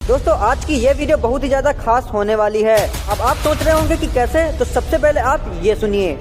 दोस्तों आज की ये वीडियो बहुत ही ज्यादा खास होने वाली है। अब आप सोच रहे होंगे कि कैसे, तो सबसे पहले आप ये सुनिए।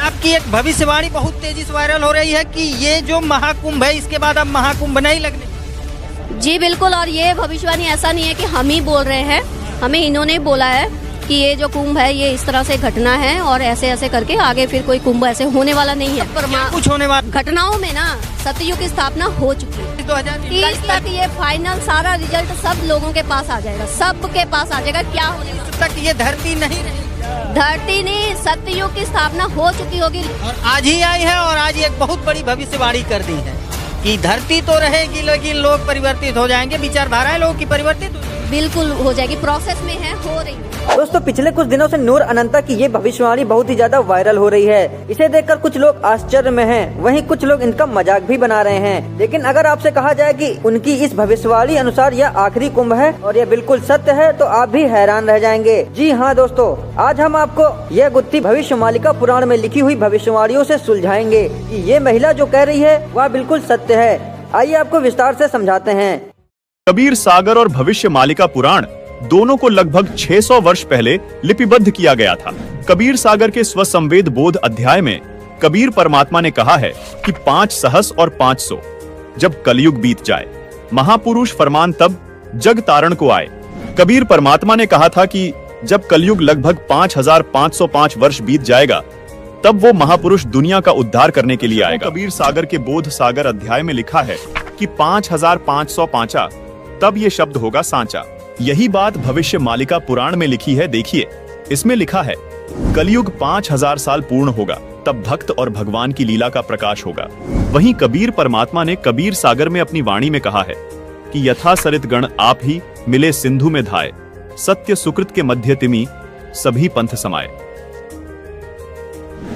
आपकी एक भविष्यवाणी बहुत तेजी से वायरल हो रही है कि ये जो महाकुंभ है इसके बाद अब महाकुंभ नहीं लगने। जी बिल्कुल, और ये भविष्यवाणी ऐसा नहीं है कि हम ही बोल रहे हैं, हमें इन्होंने बोला है कि ये जो कुंभ है ये इस तरह से घटना है और ऐसे ऐसे करके आगे फिर कोई कुंभ ऐसे होने वाला नहीं है। कुछ होने वाला घटनाओं में ना सतयुग की स्थापना हो चुकी है। 2030 तक ये फाइनल सारा रिजल्ट सब लोगों के पास आ जाएगा, सबके पास आ जाएगा क्या होने वाला। तक ये धरती नहीं रही, धरती नहीं, सतयुग की स्थापना हो चुकी होगी और आज ही आई है। और आज एक बहुत बड़ी भविष्यवाणी कर दी है कि धरती तो रहेगी लेकिन लोग परिवर्तित हो जाएंगे, विचारधाराएं लोगों की परिवर्तित बिल्कुल हो जाएगी, प्रोसेस में है, हो रही है। दोस्तों पिछले कुछ दिनों से नूर अनंता की ये भविष्यवाणी बहुत ही ज्यादा वायरल हो रही है। इसे देखकर कुछ लोग आश्चर्य में हैं, वहीं कुछ लोग इनका मजाक भी बना रहे हैं। लेकिन अगर आपसे कहा जाए कि उनकी इस भविष्यवाणी अनुसार यह आखिरी कुंभ है और यह बिल्कुल सत्य है, तो आप भी हैरान रह जाएंगे। जी हाँ दोस्तों, आज हम आपको यह गुत्थी भविष्यमालिका पुराण में लिखी हुई भविष्यवाणियों से सुलझाएंगे कि ये महिला जो कह रही है वह बिल्कुल सत्य है। आइए आपको विस्तार से समझाते हैं। कबीर सागर और भविष्यमालिका पुराण दोनों को लगभग 600 वर्ष पहले लिपिबद्ध किया गया था। कबीर सागर के स्वसंवेद बोध अध्याय में कबीर परमात्मा ने कहा है कि 5 सहस और 500 जब कलयुग बीत जाए, महापुरुष फरमान तब जग तारण को आए। कबीर परमात्मा ने कहा था कि जब कलयुग लगभग 5505 वर्ष बीत जाएगा तब वो महापुरुष दुनिया का उद्धार करने के लिए आएगा। कबीर सागर के बोध सागर अध्याय में लिखा है कि 5505 तब ये शब्द होगा सांचा। यही बात भविष्यमालिका पुराण में लिखी है। देखिए, इसमें लिखा है कलयुग 5000 साल पूर्ण होगा, तब भक्त और भगवान की लीला का प्रकाश होगा। वहीं कबीर परमात्मा ने कबीर सागर में अपनी वाणी में कहा है कि यथा सरित गण आप ही मिले सिंधु में धाये, सत्य सुकृत के मध्य तिमि सभी पंथ समाये।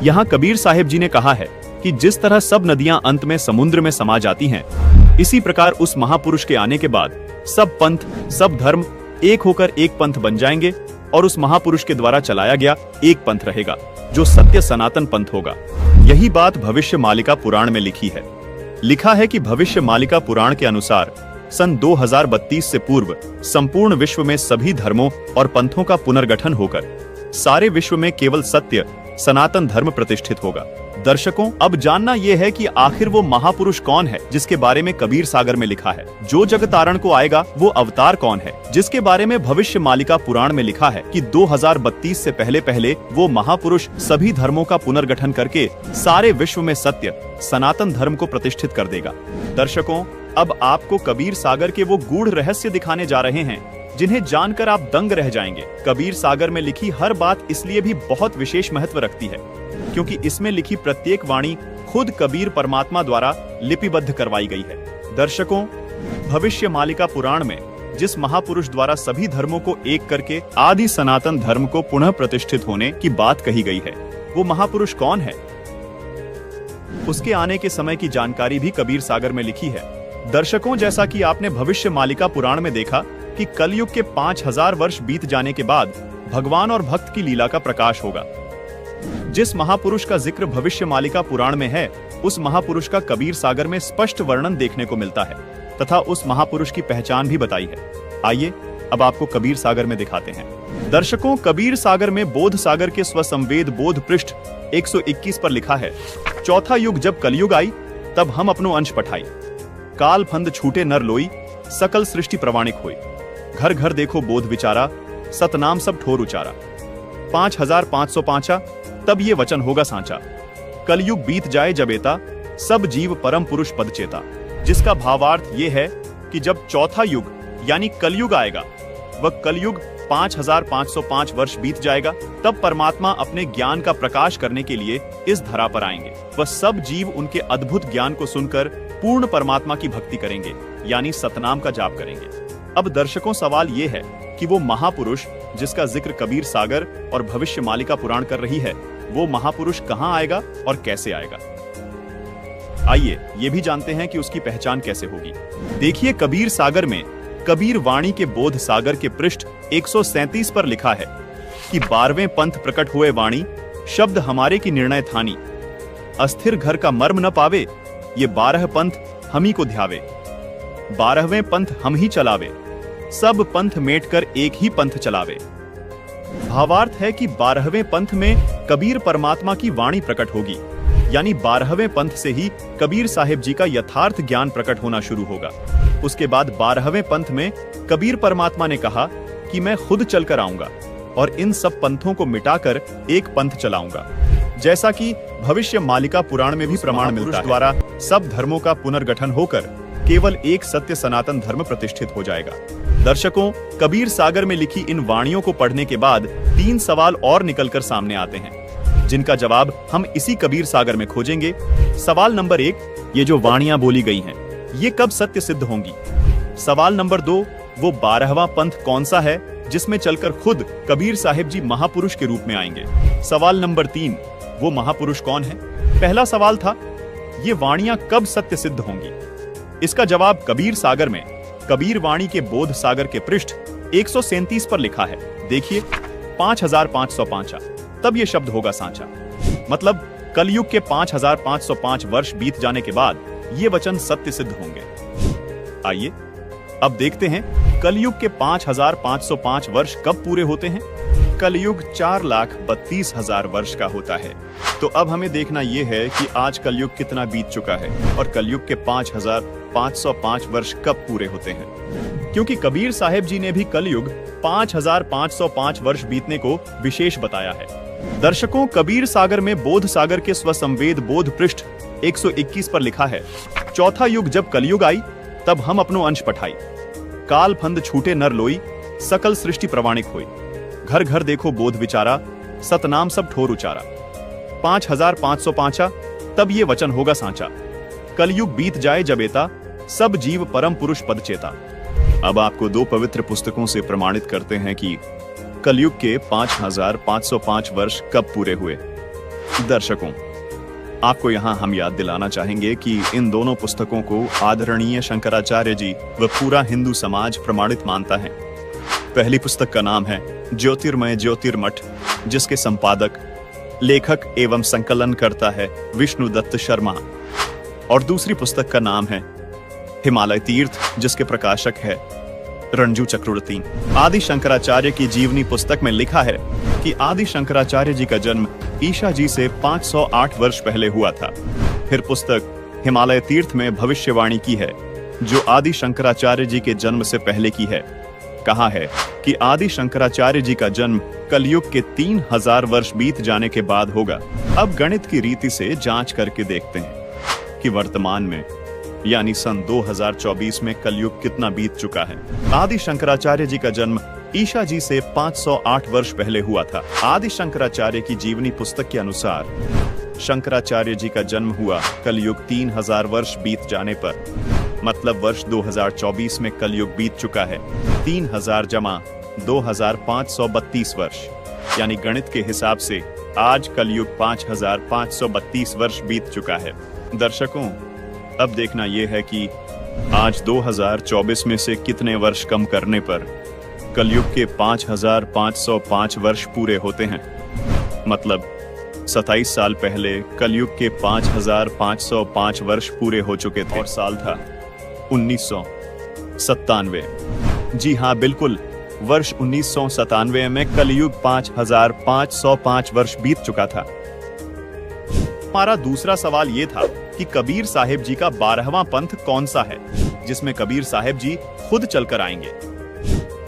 यहाँ कबीर साहिब जी ने कहा है कि जिस तरह सब नदियां अंत में समुद्र में समा जाती हैं, इसी प्रकार उस महापुरुष के आने के बाद सब पंथ, सब धर्म एक होकर एक पंथ बन जाएंगे और उस महापुरुष के द्वारा चलाया गया एक पंथ रहेगा जो सत्य सनातन पंथ होगा। यही बात भविष्यमालिका पुराण में लिखी है। लिखा है कि भविष्यमालिका पुराण के अनुसार सन 2032 से पूर्व संपूर्ण विश्व में सभी धर्मों और पंथों का पुनर्गठन होकर सारे विश्व में केवल सत्य सनातन धर्म प्रतिष्ठित होगा। दर्शकों, अब जानना यह है कि आखिर वो महापुरुष कौन है जिसके बारे में कबीर सागर में लिखा है। जो जग तारण को आएगा वो अवतार कौन है जिसके बारे में भविष्यमालिका पुराण में लिखा है कि 2032 से पहले पहले वो महापुरुष सभी धर्मों का पुनर्गठन करके सारे विश्व में सत्य सनातन धर्म को प्रतिष्ठित कर देगा। दर्शकों, अब आपको कबीर सागर के वो गूढ़ रहस्य दिखाने जा रहे हैं जिन्हें जानकर आप दंग रह जाएंगे। कबीर सागर में लिखी हर बात इसलिए भी बहुत विशेष महत्व रखती है क्योंकि इसमें लिखी प्रत्येक वाणी खुद कबीर परमात्मा द्वारा लिपिबद्ध करवाई गई है। दर्शकों, भविष्यमालिका पुराण में जिस महापुरुष द्वारा सभी धर्मों को एक करके आदि सनातन धर्म को पुनः प्रतिष्ठित होने की बात कही गई है, वो महापुरुष कौन है, उसके आने के समय की जानकारी भी कबीर सागर में लिखी है। दर्शकों, जैसा कि आपने भविष्यमालिका पुराण में देखा कि कलयुग के 5000 वर्ष बीत जाने के बाद भगवान और भक्त की लीला का प्रकाश होगा। जिस महापुरुष का जिक्र भविष्यमालिका पुराण में है, उस महापुरुष का कबीर सागर में स्पष्ट वर्णन देखने को मिलता है तथा उस महापुरुष की पहचान भी बताई है। आइए अब आपको कबीर सागर में दिखाते हैं। दर्शकों, कबीर सागर में बोध सागर के स्वसंवेद बोध पृष्ठ 121 पर लिखा है, चौथा युग जब कलयुग आई तब हम अपनो अंश पठाई, काल फंद छूटे नर लोई, सकल सृष्टि प्रवाणिक हुई, घर घर देखो बोध विचारा, सतनाम सब ठोर उचारा। 5505 तब ये वचन होगा सांचा, कलयुग बीत जाए जब एता, सब जीव परम पुरुष पद चेता। जिसका भावार्थ ये है कि जब चौथा युग यानी कलयुग आएगा, वह कलयुग 5505 वर्ष बीत जाएगा, तब परमात्मा अपने ज्ञान का प्रकाश करने के लिए इस धरा पर आएंगे। वह सब जीव उनके अद्भुत ज्ञान को सुनकर पूर्ण परमात्मा की भक्ति करेंगे यानी सतनाम का जाप करेंगे। अब दर्शकों, सवाल ये है कि वो महापुरुष जिसका जिक्र कबीर सागर और भविष्यमालिका पुराण कर रही है, वो महापुरुष कहाँ आएगा और कैसे आएगा। आइए ये भी जानते हैं कि उसकी पहचान कैसे होगी। देखिए, कबीर सागर में कबीर वाणी के बोध सागर के पृष्ठ 137 पर लिखा है कि 12वें पंथ प्रकट हुए वाणी, शब्द हमारे की निर्णय थानी, अस्थिर घर का मर्म न पावे, ये 12 पंथ हम ही को ध्यावे, 12वें पंथ हम ही चलावे, सब पंथ मेट कर एक ही पंथ चलावे। भावार्थ है कि 12वें पंथ में कबीर परमात्मा की वाणी प्रकट होगी, यानी 12वें पंथ से ही कबीर साहिब जी का यथार्थ ज्ञान प्रकट होना शुरू होगा। उसके बाद 12वें पंथ में कबीर परमात्मा ने कहा कि मैं खुद चलकर आऊंगा और इन सब पंथों को मिटाकर एक पंथ चलाऊंगा, जैसा कि भविष्य मालिका पुराण में भी प्रमाण मिलता है। द्वारा सब धर्मों का पुनर्गठन होकर केवल एक सत्य सनातन धर्म प्रतिष्ठित हो जाएगा। दर्शकों, कबीर सागर में लिखी इन वाणियों को पढ़ने के बाद 3 सवाल और निकलकर सामने आते हैं, जिनका जवाब हम इसी कबीर सागर में खोजेंगे। सवाल नंबर 1, ये जो वाणियां बोली गई हैं, ये कब सत्य सिद्ध होंगी? सवाल नंबर 2, वो 12वां पंथ कौन सा है जिसमें चलकर खुद कबीर साहिब जी महापुरुष के रूप में आएंगे? सवाल नंबर 3, वो महापुरुष कौन है? पहला सवाल था, ये वाणियां कब सत्य सिद्ध होंगी? इसका जवाब कबीर सागर में कबीर वाणी के बोध सागर के पृष्ठ 137 पर लिखा है। देखिए, 5505 तब ये शब्द होगा सांचा। मतलब कलयुग के 5505 वर्ष बीत जाने के बाद ये वचन सत्य सिद्ध होंगे। आइए अब देखते हैं कलयुग के 5505 वर्ष कब पूरे होते हैं। कलयुग 4,32,000 वर्ष का होता है। तो अब हमें देखना यह है कि आज कलयुग कितना बीत चुका है और कलयुग के 5505 वर्ष कब पूरे होते हैं, क्योंकि कबीर साहिब जी ने भी कलयुग 5505 वर्ष बीतने को विशेष बताया है। दर्शकों, कबीर सागर में बोध सागर के स्वसंवेद बोध पृष्ठ 121 पर लिखा है, चौथा युग जब कलयुग आई, तब हम अपनो अंश पठाई, काल फंद छूटे नर लोई, सकल सृष्टि प्रवाणिक होई, घर घर देखो बोध विचारा, सतनाम सब ठोर उचारा। 5505 तब ये वचन होगा सांचा, कलयुग बीत जाए जब एता, सब जीव परम पुरुष पद चेता। अब आपको 2 पवित्र पुस्तकों से प्रमाणित करते हैं कि कलयुग के 5505 वर्ष कब पूरे हुए। दर्शकों, आपको यहाँ हम याद दिलाना चाहेंगे कि इन दोनों पुस्तकों को आदरणीय शंकराचार्य जी व पूरा हिंदू समाज प्रमाणित मानता है। पहली पुस्तक का नाम है ज्योतिर्मय ज्योतिर्मठ, जिसके संपादक, लेखक एवं संकलन करता है विष्णुदत्त शर्मा, और दूसरी पुस्तक का नाम है हिमालय तीर्थ, जिसके प्रकाशक है रणजू चक्रवर्ती। आदि शंकराचार्य की जीवनी पुस्तक में लिखा है कि आदि शंकराचार्य जी का जन्म ईशा जी से 508 वर्ष पहले हुआ था। फिर पुस्तक हिमालय तीर्थ में भविष्यवाणी की है, जो आदि शंकराचार्य जी के जन्म से पहले की है। कहा है कि आदि शंकराचार्य जी का जन्म कलयुग के 3000 वर्ष बीत जाने के बाद होगा। अब गणित की रीति से जांच करके देखते हैं कि वर्तमान में यानी सन 2024 में कलयुग कितना बीत चुका है। आदि शंकराचार्य जी का जन्म ईशा जी से 508 वर्ष पहले हुआ था। आदि शंकराचार्य की जीवनी पुस्तक के अनुसार शंकराचार्य जी का जन्म हुआ कलयुग 3000 वर्ष बीत जाने पर, मतलब वर्ष 2024 में कलयुग बीत चुका है 3000 जमा 2532 वर्ष, यानी गणित के हिसाब से आज कलयुग 5532 वर्ष बीत चुका है। दर्शकों, अब देखना यह है कि आज 2024 में से कितने वर्ष कम करने पर कलयुग के 5505 वर्ष पूरे होते हैं। मतलब 27 साल पहले कलयुग के 5505 वर्ष पूरे हो चुके थे और साल था 1997। जी हाँ, बिल्कुल, वर्ष 1997 में कलयुग 5505 वर्ष बीत चुका था। हमारा दूसरा सवाल ये था कि कबीर साहिब जी का 12वां पंथ कौन सा है जिसमें कबीर साहिब जी खुद चलकर आएंगे।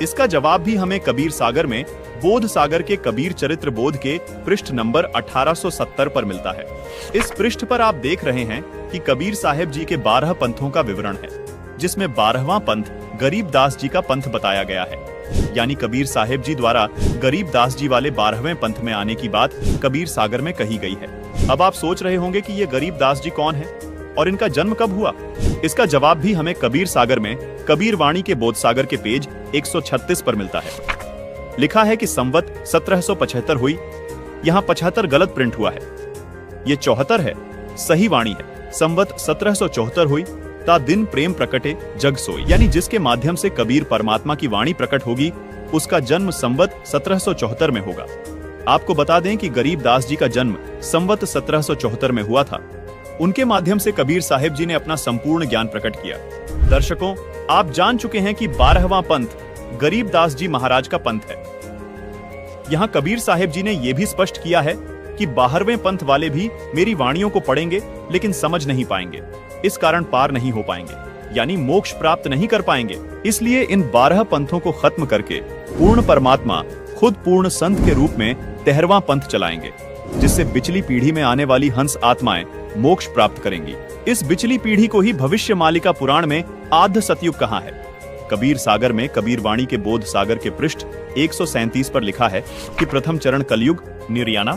इसका जवाब भी हमें कबीर सागर में बोध सागर के कबीर चरित्र बोध के पृष्ठ नंबर 1870 पर मिलता है। इस पृष्ठ पर आप देख रहे हैं कि कबीर साहिब जी के 12 पंथों का विवरण है, जिसमें 12वां पंथ गरीबदास जी का पंथ बताया गया है। यानी कबीर साहिब जी द्वारा गरीबदास जी वाले 12वें पंथ में आने की बात कबीर सागर में कही गई है। अब आप सोच रहे होंगे कि ये गरीबदास जी कौन है और इनका जन्म कब हुआ। इसका जवाब भी हमें कबीर सागर में कबीर वाणी के बोध सागर के पेज 136 पर मिलता है। लिखा है कि संवत 1775 हुई। यहाँ 75 गलत प्रिंट हुआ है, ये 74 है, सही वाणी है। संवत 1774 हुई, ता दिन प्रेम प्रकटे जग सोई, यानी जिसके माध्यम से कबीर परमात्मा की वाणी प्रकट होगी उसका जन्म संवत 1774 में होगा। आपको बता दें कि गरीबदास जी का जन्म संवत 1774 में हुआ था। उनके माध्यम से कबीर साहिब जी ने अपना संपूर्ण ज्ञान प्रकट किया। दर्शकों, आप जान चुके हैं कि 12वां पंथ गरीबदास जी महाराज का पंथ है। यहाँ कबीर साहिब जी ने यह भी स्पष्ट किया है कि 12वें पंथ वाले भी मेरी वाणियों को पढ़ेंगे लेकिन समझ नहीं पाएंगे, इस कारण पार नहीं हो पाएंगे, यानी मोक्ष प्राप्त नहीं कर पाएंगे। इसलिए इन 12 पंथों को खत्म करके पूर्ण परमात्मा खुद पूर्ण संत के रूप में 13वां पंथ चलाएंगे, जिससे बिचली पीढ़ी में आने वाली हंस आत्माएं मोक्ष प्राप्त करेंगी। इस बिचली पीढ़ी को ही भविष्य मालिका पुराण में आद्य सतयुग कहा है। कबीर सागर में कबीर वाणी के बोध सागर के पृष्ठ 137 पर लिखा है कि प्रथम चरण कलयुग निर्याना,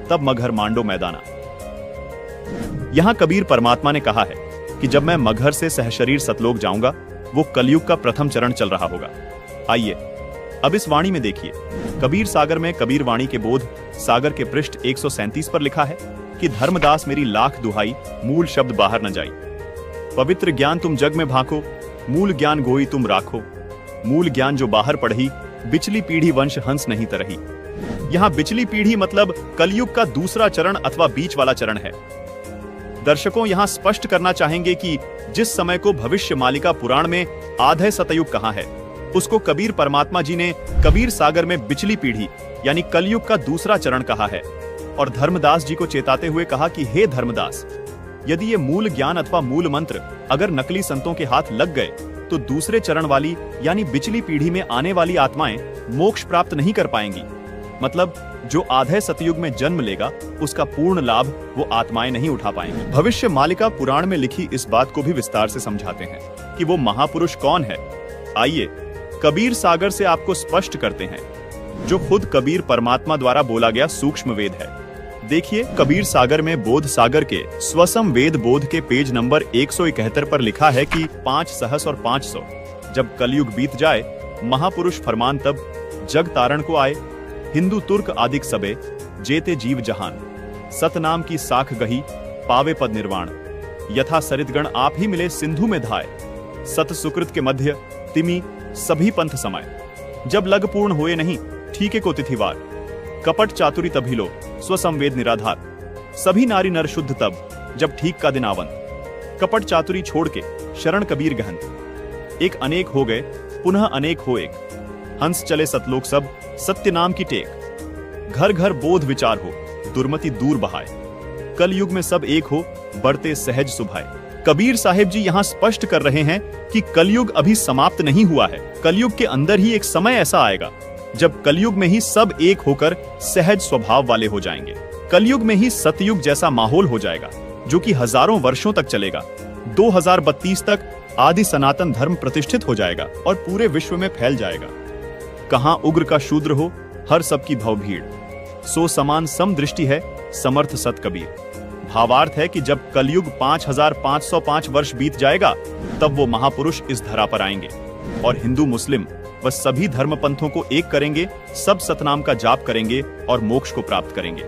तब मगहर मांडो मैदाना। यहाँ कबीर परमात्मा ने कहा है कि जब मैं मगहर से सहशरीर सतलोक जाऊंगा, वो कलयुग का प्रथम चरण चल रहा होगा। आइए अब इस वाणी में देखिए। कबीर सागर में कबीर वाणी के बोध सागर के पृष्ठ 137 पर लिखा है कि धर्मदास मेरी लाख दुहाई, मूल शब्द बाहर न जाई। पवित्र ज्ञान तुम जग में भाको, मूल ज्ञान गोई तुम राखो। मूल ज्ञान जो बाहर पढ़ी, बिचली पीढ़ी वंश हंस नहीं तरही। यहाँ बिचली पीढ़ी मतलब कलयुग का दूसरा चरण अथवा बीच वाला चरण है। दर्शकों, यहाँ स्पष्ट करना चाहेंगे कि जिस समय को भविष्य मालिका पुराण में आधे सतयुग कहा है, उसको कबीर परमात्मा जी ने कबीर सागर में बिचली पीढ़ी यानी कलयुग का दूसरा चरण कहा है, और धर्मदास जी को चेताते हुए कहा कि हे धर्मदास, यदि ये मूल ज्ञान अथवा मूल मंत्र अगर नकली संतों के हाथ लग गए तो दूसरे चरण वाली यानी बिचली पीढ़ी में आने वाली आत्माएं मोक्ष प्राप्त नहीं कर पाएंगी। मतलब जो आधे सतयुग में जन्म लेगा उसका पूर्ण लाभ वो आत्माएं नहीं उठा पाएंगी। भविष्य मालिका पुराण में लिखी इस बात को भी विस्तार से समझाते हैं कि वो महापुरुष कौन है। आइए कबीर सागर से आपको स्पष्ट करते हैं, जो खुद कबीर परमात्मा द्वारा बोला गया सूक्ष्म वेद है। देखिए, कबीर सागर में बोध सागर के स्वसम वेद बोध के पेज नंबर 171 पर लिखा है कि 5 सहस और 500 जब कलयुग बीत जाए, महापुरुष फरमान तब जग तारण को आए। हिंदू तुर्क आदिक सबे जेते जीव जहान, सतनाम की साख गही पावे पद निर्वाण। यथा सरितगण आप ही मिले सिंधु में धाय, सत सुकृत के मध्य तिमी सभी पंथ समय। जब लग पूर्ण हुए नहीं ठीके को तिथिवार, कपट चातुरी तभी लो स्वसंवेद निराधार। सभी नारी नर शुद्ध तब जब ठीक का दिन आवन, कपट चातुरी छोड़ के शरण कबीर गहन। एक अनेक हो गए पुनः अनेक हो एक, हंस चले सतलोक सब सत्य नाम की टेक। घर घर बोध विचार हो दुर्मति दूर बहाए, कल युग में सब एक हो बढ़ते सहज सुभाए। कबीर साहिब जी यहाँ स्पष्ट कर रहे हैं कि कलयुग अभी समाप्त नहीं हुआ है। कलयुग के अंदर ही एक समय ऐसा आएगा जब कलयुग में ही सब एक होकर सहज स्वभाव वाले हो जाएंगे। कलयुग में ही सतयुग जैसा माहौल हो जाएगा जो कि हजारों वर्षों तक चलेगा। 2032 तक आदि सनातन धर्म प्रतिष्ठित हो जाएगा और पूरे विश्व में फैल जाएगा। कहां उग्र का शूद्र हो हर सबकी भव भीड़, सो समान सम दृष्टि है समर्थ सत कबीर। भावार्थ है कि जब कलयुग 5505 वर्ष बीत जाएगा तब वो महापुरुष इस धरा पर आएंगे और हिंदू मुस्लिम व सभी धर्म पंथों को एक करेंगे, सब सतनाम का जाप करेंगे और मोक्ष को प्राप्त करेंगे।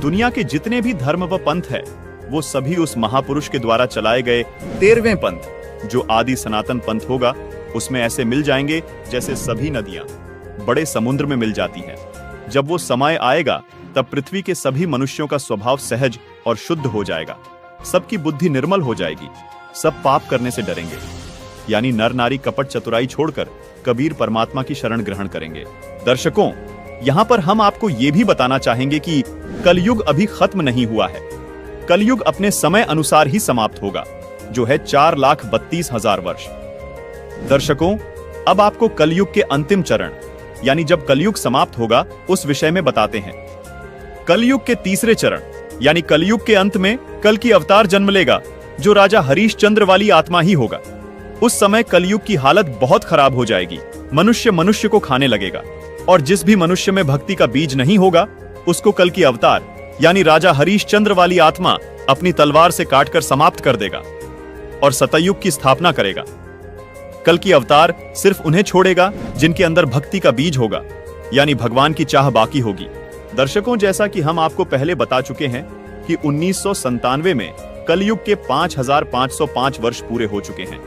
दुनिया के जितने भी धर्म व पंथ है वो सभी उस महापुरुष के द्वारा चलाए गए 13वें पंथ जो आदि सनातन पंथ होगा उसमें ऐसे मिल जाएंगे जैसे सभी नदियां बड़े समुद्र में मिल जाती हैं। जब वो समय आएगा तब पृथ्वी के सभी मनुष्यों का स्वभाव सहज और शुद्ध हो जाएगा, सबकी बुद्धि निर्मल हो जाएगी, सब पाप करने से डरेंगे, यानी नर नारी कपट चतुराई छोड़कर कबीर परमात्मा की शरण ग्रहण करेंगे। दर्शकों, यहाँ पर हम आपको ये भी बताना चाहेंगे कि कलयुग अभी खत्म नहीं हुआ है। कलयुग अपने समय अनुसार ही समाप्त होगा, जो है 4,32,000 वर्ष। दर्शकों, अब आपको कलयुग के अंतिम चरण यानी जब कलयुग समाप्त होगा उस विषय में बताते हैं। कलयुग के तीसरे चरण यानी कलयुग के अंत में कल की अवतार जन्म लेगा जो राजा हरीशचंद्र वाली आत्मा ही होगा। उस समय कलयुग की हालत बहुत खराब हो जाएगी, मनुष्य मनुष्य को खाने लगेगा और जिस भी मनुष्य में भक्ति का बीज नहीं होगा उसको कल की अवतार यानी राजा हरीशचंद्र वाली आत्मा अपनी तलवार से काटकर समाप्त कर देगा और सतयुग की स्थापना करेगा। कल की अवतार सिर्फ उन्हें छोड़ेगा जिनके अंदर भक्ति का बीज होगा, यानी भगवान की चाह बाकी होगी। दर्शकों, जैसा कि हम आपको पहले बता चुके हैं कि 1997 में कलयुग के 5505 वर्ष पूरे हो चुके हैं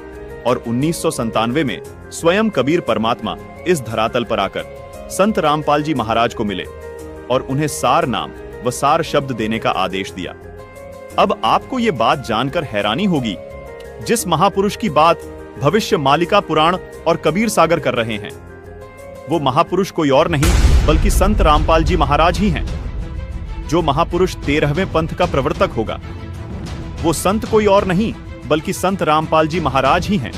और 1997 में स्वयं कबीर परमात्मा इस धरातल पर आकर संत रामपाल जी महाराज को मिले और उन्हें सार नाम व सार शब्द देने का आदेश दिया। अब आपको ये बात जानकर हैरानी होगी, जिस महापुरुष की बात भविष्य मालिका पुराण और कबीर सागर कर रहे हैं वो महापुरुष कोई और नहीं बल्कि संत रामपाल जी महाराज ही हैं। जो महापुरुष 13वें पंथ का प्रवर्तक होगा वो संत कोई और नहीं बल्कि संत रामपाल जी महाराज ही हैं।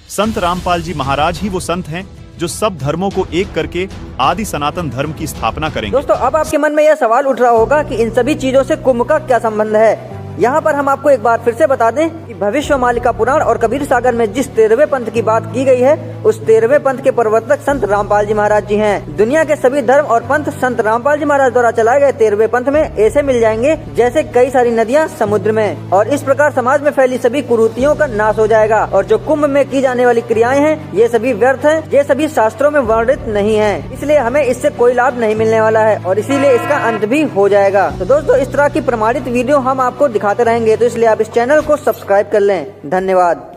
संत रामपाल जी महाराज ही वो संत हैं जो सब धर्मों को एक करके आदि सनातन धर्म की स्थापना करेंगे। दोस्तों, अब आपके मन में यह सवाल उठ रहा होगा कि इन सभी चीजों से कुंभ का क्या संबंध है। यहाँ पर हम आपको एक बार फिर से बता दें कि भविष्यमालिका पुराण और कबीर सागर में जिस 13वें पंथ की बात की गई है उस 13वें पंथ के प्रवर्तक संत रामपाल जी महाराज जी हैं। दुनिया के सभी धर्म और पंथ संत रामपाल जी महाराज द्वारा चलाए गए 13वें पंथ में ऐसे मिल जाएंगे जैसे कई सारी नदियाँ समुद्र में, और इस प्रकार समाज में फैली सभी कुरीतियों का नाश हो जाएगा। और जो कुंभ में की जाने वाली क्रियाएं हैं ये सभी व्यर्थ हैं, ये सभी शास्त्रों में वर्णित नहीं है, इसलिए हमें इससे कोई लाभ नहीं मिलने वाला है और इसीलिए इसका अंत भी हो जाएगा। तो दोस्तों, इस तरह की प्रमाणित वीडियो हम आपको दिखाते रहेंगे, तो इसलिए आप इस चैनल को सब्सक्राइब कर लें। धन्यवाद।